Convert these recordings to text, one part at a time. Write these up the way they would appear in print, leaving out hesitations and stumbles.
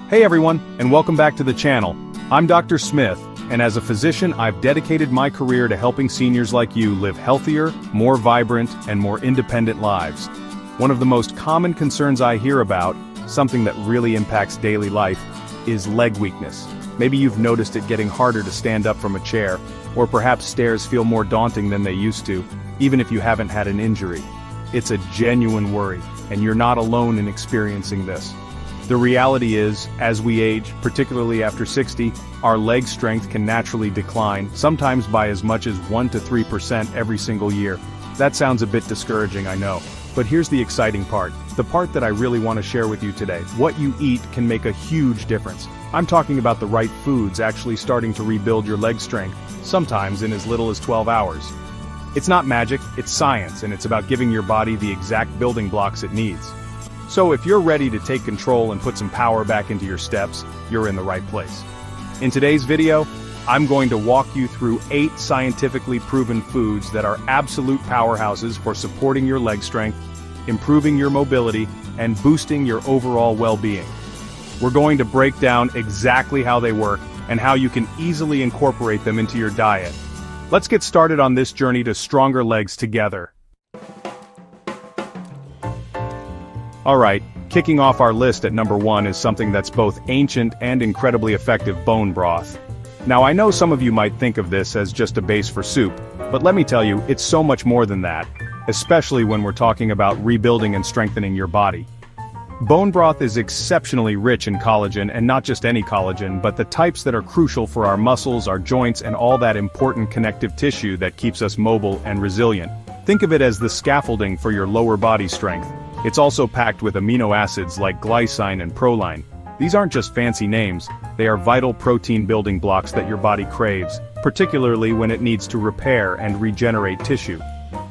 Hey everyone, and welcome back to the channel. I'm Dr. Smith, and as a physician I've dedicated my career to helping seniors like you live healthier, more vibrant, and more independent lives. One of the most common concerns I hear about, something that really impacts daily life, is leg weakness. Maybe you've noticed it getting harder to stand up from a chair, or perhaps stairs feel more daunting than they used to, even if you haven't had an injury. It's a genuine worry, and you're not alone in experiencing this. The reality is, as we age, particularly after 60, our leg strength can naturally decline, sometimes by as much as 1 to 3% every single year. That sounds a bit discouraging, I know. But here's the exciting part, the part that I really want to share with you today. What you eat can make a huge difference. I'm talking about the right foods actually starting to rebuild your leg strength, sometimes in as little as 12 hours. It's not magic, it's science, and it's about giving your body the exact building blocks it needs. So if you're ready to take control and put some power back into your steps, you're in the right place. In today's video, I'm going to walk you through 8 scientifically proven foods that are absolute powerhouses for supporting your leg strength, improving your mobility, and boosting your overall well-being. We're going to break down exactly how they work and how you can easily incorporate them into your diet. Let's get started on this journey to stronger legs together. Alright, kicking off our list at number 1 is something that's both ancient and incredibly effective: bone broth. Now I know some of you might think of this as just a base for soup, but let me tell you, it's so much more than that, especially when we're talking about rebuilding and strengthening your body. Bone broth is exceptionally rich in collagen, and not just any collagen, but the types that are crucial for our muscles, our joints, and all that important connective tissue that keeps us mobile and resilient. Think of it as the scaffolding for your lower body strength. It's also packed with amino acids like glycine and proline. These aren't just fancy names, they are vital protein building blocks that your body craves, particularly when it needs to repair and regenerate tissue.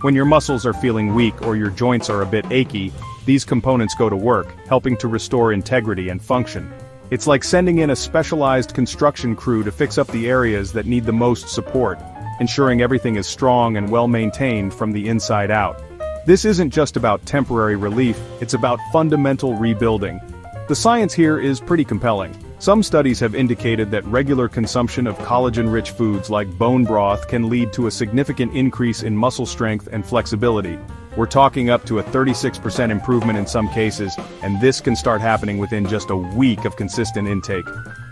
When your muscles are feeling weak or your joints are a bit achy, these components go to work, helping to restore integrity and function. It's like sending in a specialized construction crew to fix up the areas that need the most support, ensuring everything is strong and well maintained from the inside out. This isn't just about temporary relief, it's about fundamental rebuilding. The science here is pretty compelling. Some studies have indicated that regular consumption of collagen-rich foods like bone broth can lead to a significant increase in muscle strength and flexibility. We're talking up to a 36% improvement in some cases, and this can start happening within just a week of consistent intake.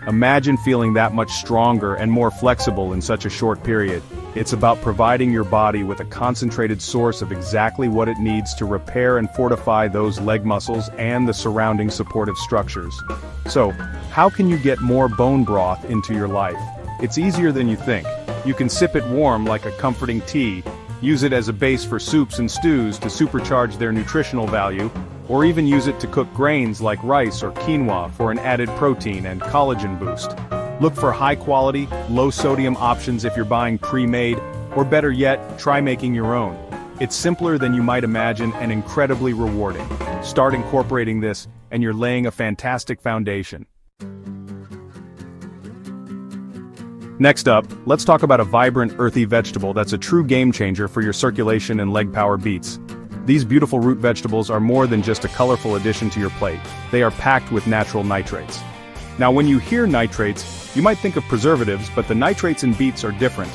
Imagine feeling that much stronger and more flexible in such a short period. It's about providing your body with a concentrated source of exactly what it needs to repair and fortify those leg muscles and the surrounding supportive structures. So, how can you get more bone broth into your life? It's easier than you think. You can sip it warm like a comforting tea, use it as a base for soups and stews to supercharge their nutritional value, or even use it to cook grains like rice or quinoa for an added protein and collagen boost. Look for high-quality, low-sodium options if you're buying pre-made, or better yet, try making your own. It's simpler than you might imagine and incredibly rewarding. Start incorporating this, and you're laying a fantastic foundation. Next up, let's talk about a vibrant, earthy vegetable that's a true game-changer for your circulation and leg power beats. These beautiful root vegetables are more than just a colorful addition to your plate. They are packed with natural nitrates. Now when you hear nitrates, you might think of preservatives, but the nitrates in beets are different.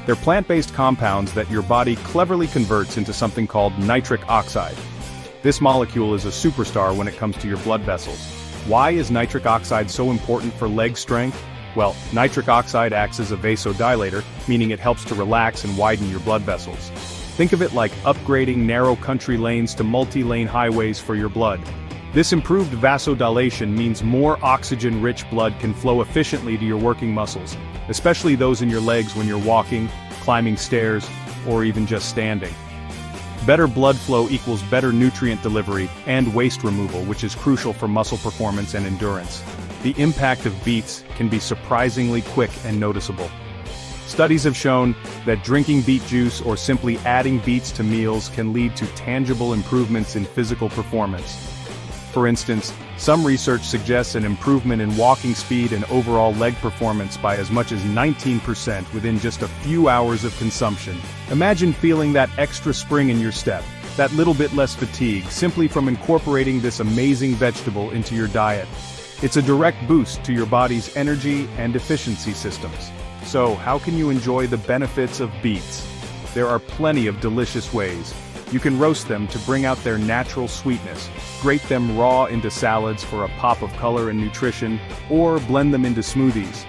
They're plant-based compounds that your body cleverly converts into something called nitric oxide. This molecule is a superstar when it comes to your blood vessels. Why is nitric oxide so important for leg strength? Well, nitric oxide acts as a vasodilator, meaning it helps to relax and widen your blood vessels. Think of it like upgrading narrow country lanes to multi-lane highways for your blood. This improved vasodilation means more oxygen-rich blood can flow efficiently to your working muscles, especially those in your legs when you're walking, climbing stairs, or even just standing. Better blood flow equals better nutrient delivery and waste removal, which is crucial for muscle performance and endurance. The impact of beets can be surprisingly quick and noticeable. Studies have shown that drinking beet juice or simply adding beets to meals can lead to tangible improvements in physical performance. For instance, some research suggests an improvement in walking speed and overall leg performance by as much as 19% within just a few hours of consumption. Imagine feeling that extra spring in your step, that little bit less fatigue, simply from incorporating this amazing vegetable into your diet. It's a direct boost to your body's energy and efficiency systems. So, how can you enjoy the benefits of beets? There are plenty of delicious ways. You can roast them to bring out their natural sweetness, grate them raw into salads for a pop of color and nutrition, or blend them into smoothies.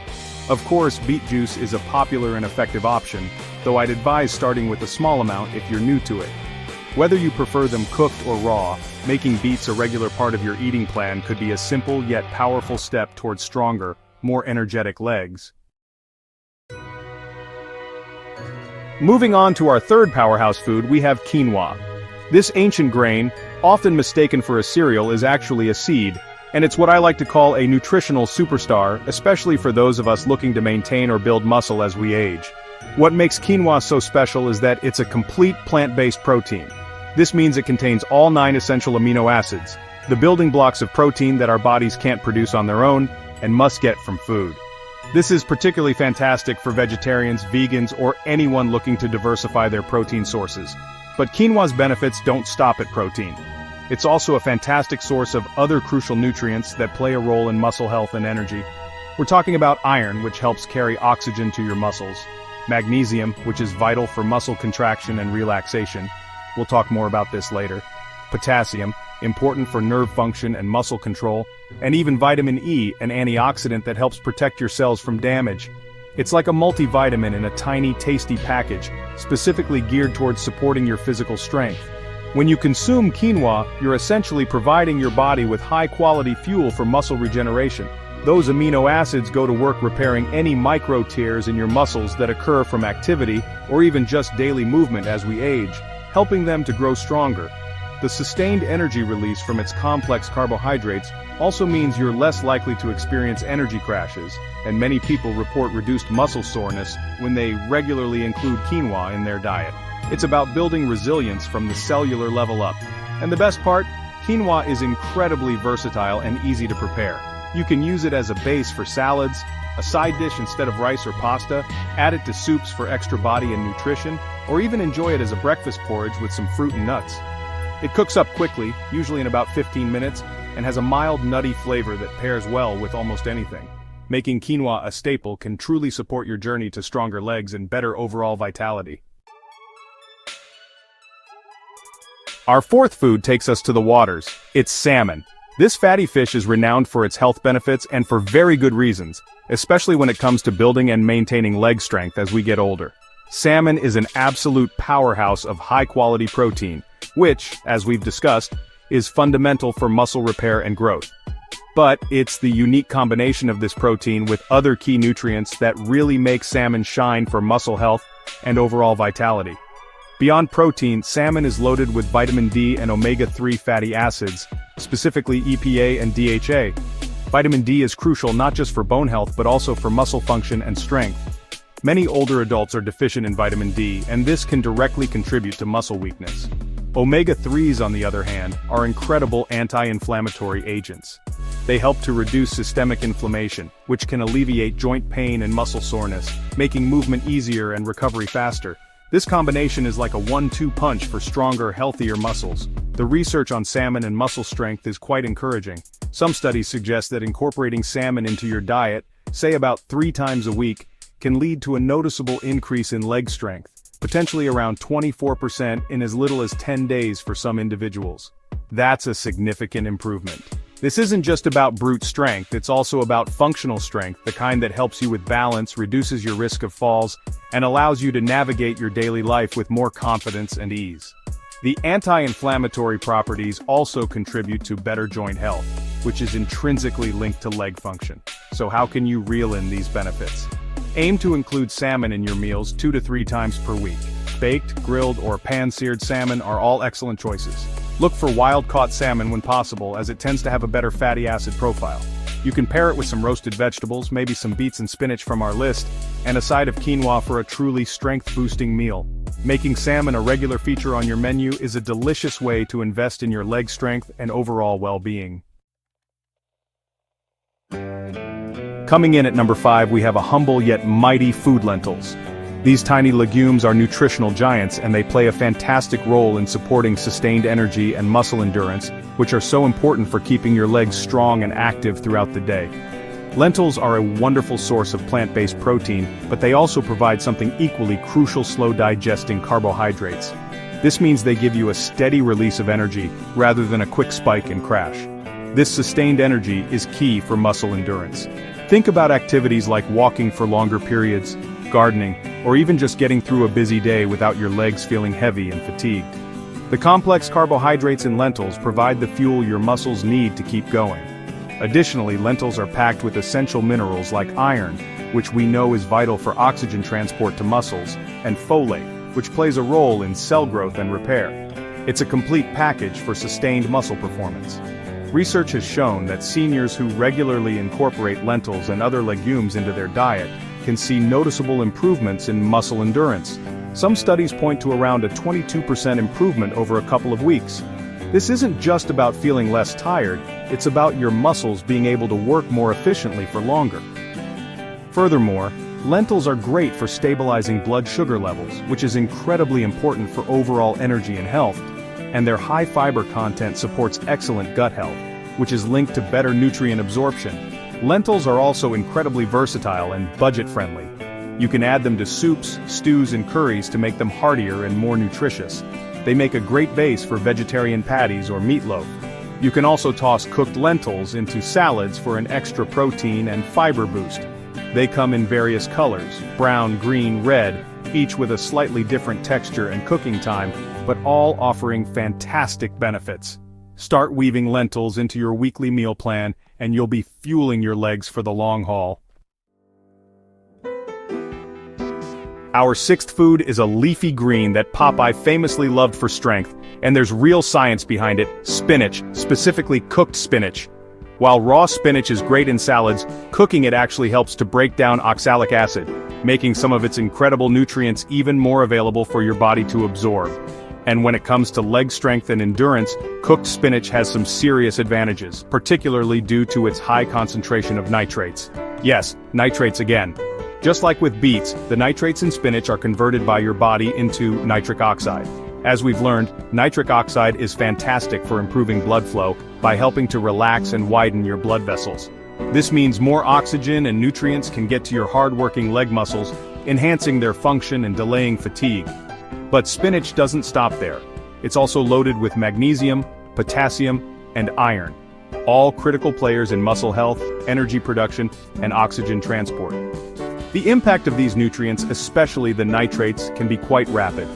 Of course, beet juice is a popular and effective option, though I'd advise starting with a small amount if you're new to it. Whether you prefer them cooked or raw, making beets a regular part of your eating plan could be a simple yet powerful step towards stronger, more energetic legs. Moving on to our third powerhouse food, we have quinoa. This ancient grain, often mistaken for a cereal, is actually a seed, and it's what I like to call a nutritional superstar, especially for those of us looking to maintain or build muscle as we age. What makes quinoa so special is that it's a complete plant-based protein. This means it contains all 9 essential amino acids, the building blocks of protein that our bodies can't produce on their own and must get from food. This is particularly fantastic for vegetarians, vegans, or anyone looking to diversify their protein sources. But quinoa's benefits don't stop at protein. It's also a fantastic source of other crucial nutrients that play a role in muscle health and energy. We're talking about iron, which helps carry oxygen to your muscles, magnesium, which is vital for muscle contraction and relaxation. We'll talk more about this later. Potassium, important for nerve function and muscle control, and even vitamin E, an antioxidant that helps protect your cells from damage. It's like a multivitamin in a tiny, tasty package, specifically geared towards supporting your physical strength. When you consume quinoa, you're essentially providing your body with high-quality fuel for muscle regeneration. Those amino acids go to work repairing any micro tears in your muscles that occur from activity or even just daily movement as we age, helping them to grow stronger. The sustained energy release from its complex carbohydrates also means you're less likely to experience energy crashes, and many people report reduced muscle soreness when they regularly include quinoa in their diet. It's about building resilience from the cellular level up. And the best part? Quinoa is incredibly versatile and easy to prepare. You can use it as a base for salads, a side dish instead of rice or pasta, add it to soups for extra body and nutrition, or even enjoy it as a breakfast porridge with some fruit and nuts. It cooks up quickly, usually in about 15 minutes, and has a mild nutty flavor that pairs well with almost anything. Making quinoa a staple can truly support your journey to stronger legs and better overall vitality. Our fourth food takes us to the waters. It's salmon. This fatty fish is renowned for its health benefits and for very good reasons, especially when it comes to building and maintaining leg strength as we get older. Salmon is an absolute powerhouse of high-quality protein, which, as we've discussed, is fundamental for muscle repair and growth. But it's the unique combination of this protein with other key nutrients that really make salmon shine for muscle health and overall vitality. Beyond protein, salmon is loaded with vitamin D and omega-3 fatty acids, specifically EPA and DHA. Vitamin D is crucial not just for bone health but also for muscle function and strength. Many older adults are deficient in vitamin D, and this can directly contribute to muscle weakness. Omega-3s, on the other hand, are incredible anti-inflammatory agents. They help to reduce systemic inflammation, which can alleviate joint pain and muscle soreness, making movement easier and recovery faster. This combination is like a 1-2 punch for stronger, healthier muscles. The research on salmon and muscle strength is quite encouraging. Some studies suggest that incorporating salmon into your diet, say about 3 times a week, can lead to a noticeable increase in leg strength, potentially around 24% in as little as 10 days for some individuals. That's a significant improvement. This isn't just about brute strength, it's also about functional strength, the kind that helps you with balance, reduces your risk of falls, and allows you to navigate your daily life with more confidence and ease. The anti-inflammatory properties also contribute to better joint health, which is intrinsically linked to leg function. So how can you reel in these benefits? Aim to include salmon in your meals 2 to 3 times per week. Baked, grilled, or pan-seared salmon are all excellent choices. Look for wild-caught salmon when possible, as it tends to have a better fatty acid profile. You can pair it with some roasted vegetables, maybe some beets and spinach from our list, and a side of quinoa for a truly strength-boosting meal. Making salmon a regular feature on your menu is a delicious way to invest in your leg strength and overall well-being. Coming in at number 5, we have a humble yet mighty food lentils. These tiny legumes are nutritional giants and they play a fantastic role in supporting sustained energy and muscle endurance, which are so important for keeping your legs strong and active throughout the day. Lentils are a wonderful source of plant-based protein, but they also provide something equally crucial: slow-digesting carbohydrates. This means they give you a steady release of energy, rather than a quick spike and crash. This sustained energy is key for muscle endurance. Think about activities like walking for longer periods, gardening, or even just getting through a busy day without your legs feeling heavy and fatigued. The complex carbohydrates in lentils provide the fuel your muscles need to keep going. Additionally, lentils are packed with essential minerals like iron, which we know is vital for oxygen transport to muscles, and folate, which plays a role in cell growth and repair. It's a complete package for sustained muscle performance. Research has shown that seniors who regularly incorporate lentils and other legumes into their diet can see noticeable improvements in muscle endurance. Some studies point to around a 22% improvement over a couple of weeks. This isn't just about feeling less tired, it's about your muscles being able to work more efficiently for longer. Furthermore, lentils are great for stabilizing blood sugar levels, which is incredibly important for overall energy and health, and their high fiber content supports excellent gut health, which is linked to better nutrient absorption. Lentils are also incredibly versatile and budget-friendly. You can add them to soups, stews, and curries to make them heartier and more nutritious. They make a great base for vegetarian patties or meatloaf. You can also toss cooked lentils into salads for an extra protein and fiber boost. They come in various colors: brown, green, red, each with a slightly different texture and cooking time, but all offering fantastic benefits. Start weaving lentils into your weekly meal plan, and you'll be fueling your legs for the long haul. Our sixth food is a leafy green that Popeye famously loved for strength, and there's real science behind it: spinach, specifically cooked spinach. While raw spinach is great in salads, cooking it actually helps to break down oxalic acid, making some of its incredible nutrients even more available for your body to absorb. And when it comes to leg strength and endurance, cooked spinach has some serious advantages, particularly due to its high concentration of nitrates. Yes, nitrates again. Just like with beets, the nitrates in spinach are converted by your body into nitric oxide. As we've learned, nitric oxide is fantastic for improving blood flow by helping to relax and widen your blood vessels. This means more oxygen and nutrients can get to your hard-working leg muscles, enhancing their function and delaying fatigue. But spinach doesn't stop there. It's also loaded with magnesium, potassium, and iron, all critical players in muscle health, energy production, and oxygen transport. The impact of these nutrients, especially the nitrates, can be quite rapid.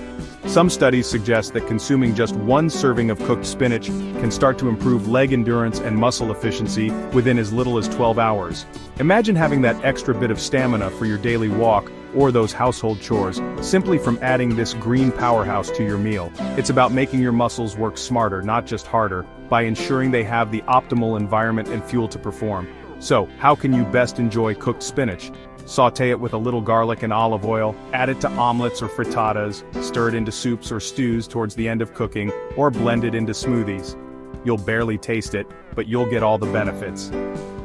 Some studies suggest that consuming just one serving of cooked spinach can start to improve leg endurance and muscle efficiency within as little as 12 hours. Imagine having that extra bit of stamina for your daily walk or those household chores, simply from adding this green powerhouse to your meal. It's about making your muscles work smarter, not just harder, by ensuring they have the optimal environment and fuel to perform. So, how can you best enjoy cooked spinach? Sauté it with a little garlic and olive oil, add it to omelets or frittatas, stir it into soups or stews towards the end of cooking, or blend it into smoothies. You'll barely taste it, but you'll get all the benefits.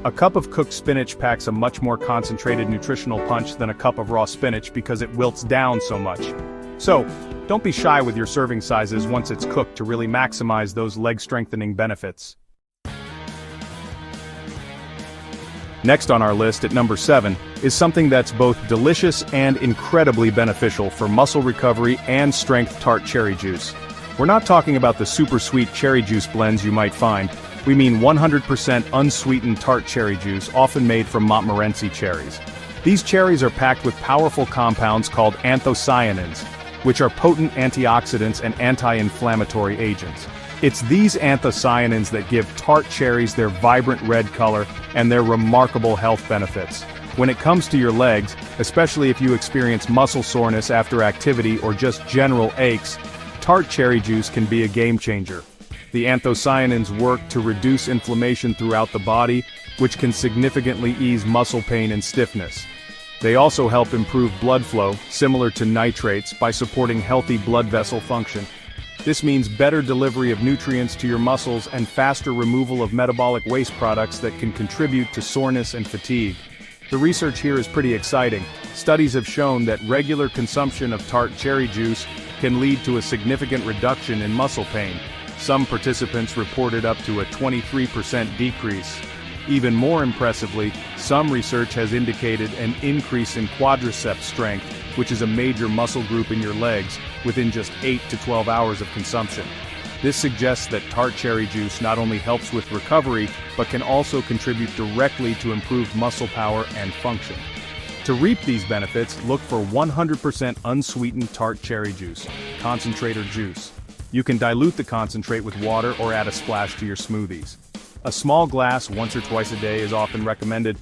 A cup of cooked spinach packs a much more concentrated nutritional punch than a cup of raw spinach because it wilts down so much. So, don't be shy with your serving sizes once it's cooked to really maximize those leg-strengthening benefits. Next on our list at number 7 is something that's both delicious and incredibly beneficial for muscle recovery and strength: tart cherry juice. We're not talking about the super sweet cherry juice blends you might find. We mean 100% unsweetened tart cherry juice, often made from Montmorency cherries. These cherries are packed with powerful compounds called anthocyanins, which are potent antioxidants and anti-inflammatory agents. It's these anthocyanins that give tart cherries their vibrant red color and their remarkable health benefits. When it comes to your legs, especially if you experience muscle soreness after activity or just general aches, tart cherry juice can be a game changer. The anthocyanins work to reduce inflammation throughout the body, which can significantly ease muscle pain and stiffness. They also help improve blood flow, similar to nitrates, by supporting healthy blood vessel function. This means better delivery of nutrients to your muscles and faster removal of metabolic waste products that can contribute to soreness and fatigue. The research here is pretty exciting. Studies have shown that regular consumption of tart cherry juice can lead to a significant reduction in muscle pain. Some participants reported up to a 23% decrease. Even more impressively, some research has indicated an increase in quadriceps strength, which is a major muscle group in your legs, within just 8 to 12 hours of consumption. This suggests that tart cherry juice not only helps with recovery, but can also contribute directly to improved muscle power and function. To reap these benefits, look for 100% unsweetened tart cherry juice, concentrate or juice. You can dilute the concentrate with water or add a splash to your smoothies. A small glass once or twice a day is often recommended.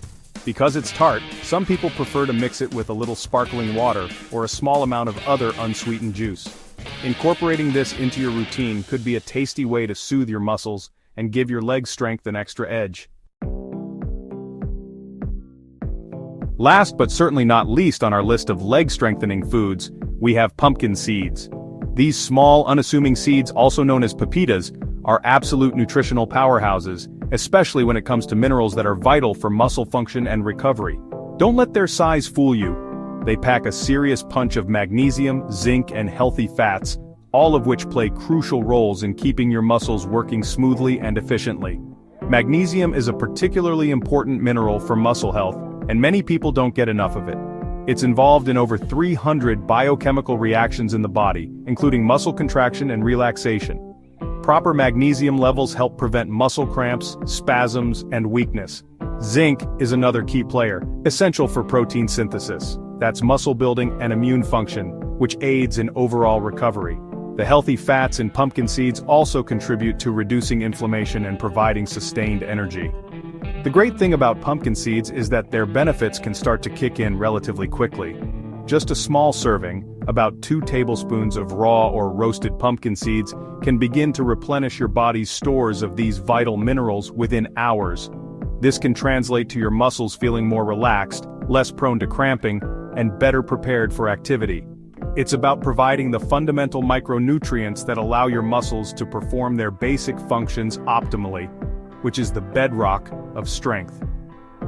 Because it's tart, some people prefer to mix it with a little sparkling water or a small amount of other unsweetened juice. Incorporating this into your routine could be a tasty way to soothe your muscles and give your leg strength an extra edge. Last but certainly not least on our list of leg-strengthening foods, we have pumpkin seeds. These small, unassuming seeds, also known as pepitas, are absolute nutritional powerhouses, especially when it comes to minerals that are vital for muscle function and recovery. Don't let their size fool you. They pack a serious punch of magnesium, zinc, and healthy fats, all of which play crucial roles in keeping your muscles working smoothly and efficiently. Magnesium is a particularly important mineral for muscle health, and many people don't get enough of it. It's involved in over 300 biochemical reactions in the body, including muscle contraction and relaxation. Proper magnesium levels help prevent muscle cramps, spasms, and weakness. Zinc is another key player, essential for protein synthesis. That's muscle building and immune function, which aids in overall recovery. The healthy fats in pumpkin seeds also contribute to reducing inflammation and providing sustained energy. The great thing about pumpkin seeds is that their benefits can start to kick in relatively quickly. Just a small serving, about 2 tablespoons of raw or roasted pumpkin seeds, can begin to replenish your body's stores of these vital minerals within hours. This can translate to your muscles feeling more relaxed, less prone to cramping, and better prepared for activity. It's about providing the fundamental micronutrients that allow your muscles to perform their basic functions optimally, which is the bedrock of strength.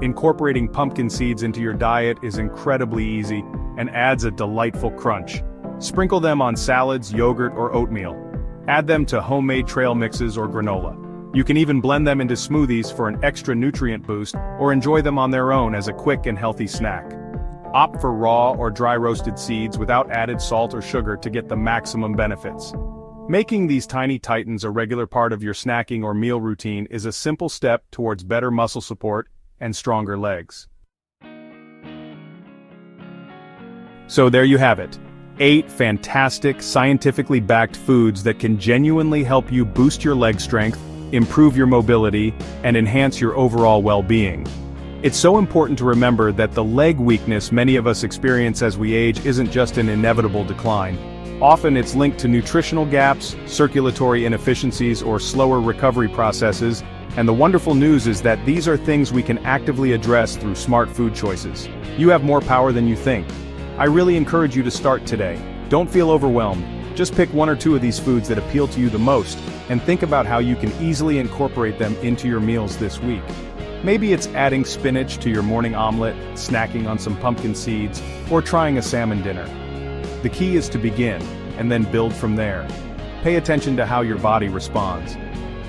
Incorporating pumpkin seeds into your diet is incredibly easy and adds a delightful crunch. Sprinkle them on salads, yogurt, or oatmeal. Add them to homemade trail mixes or granola. You can even blend them into smoothies for an extra nutrient boost, or enjoy them on their own as a quick and healthy snack. Opt for raw or dry roasted seeds without added salt or sugar to get the maximum benefits. Making these tiny titans a regular part of your snacking or meal routine is a simple step towards better muscle support and stronger legs. So there you have it. 8 fantastic, scientifically backed foods that can genuinely help you boost your leg strength, improve your mobility, and enhance your overall well-being. It's so important to remember that the leg weakness many of us experience as we age isn't just an inevitable decline. Often it's linked to nutritional gaps, circulatory inefficiencies, or slower recovery processes, and the wonderful news is that these are things we can actively address through smart food choices. You have more power than you think. I really encourage you to start today. Don't feel overwhelmed. Just pick 1 or 2 of these foods that appeal to you the most, and think about how you can easily incorporate them into your meals this week. Maybe it's adding spinach to your morning omelet, snacking on some pumpkin seeds, or trying a salmon dinner. The key is to begin, and then build from there. Pay attention to how your body responds.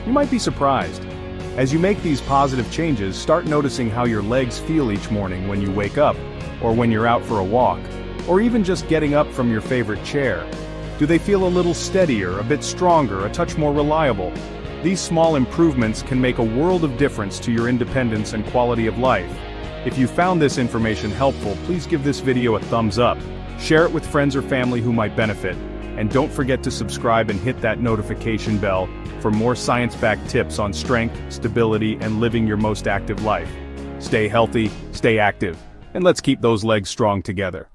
You might be surprised. As you make these positive changes, start noticing how your legs feel each morning when you wake up, or when you're out for a walk, or even just getting up from your favorite chair. Do they feel a little steadier, a bit stronger, a touch more reliable? These small improvements can make a world of difference to your independence and quality of life. If you found this information helpful, please give this video a thumbs up. Share it with friends or family who might benefit. And don't forget to subscribe and hit that notification bell for more science-backed tips on strength, stability, and living your most active life. Stay healthy, stay active, and let's keep those legs strong together.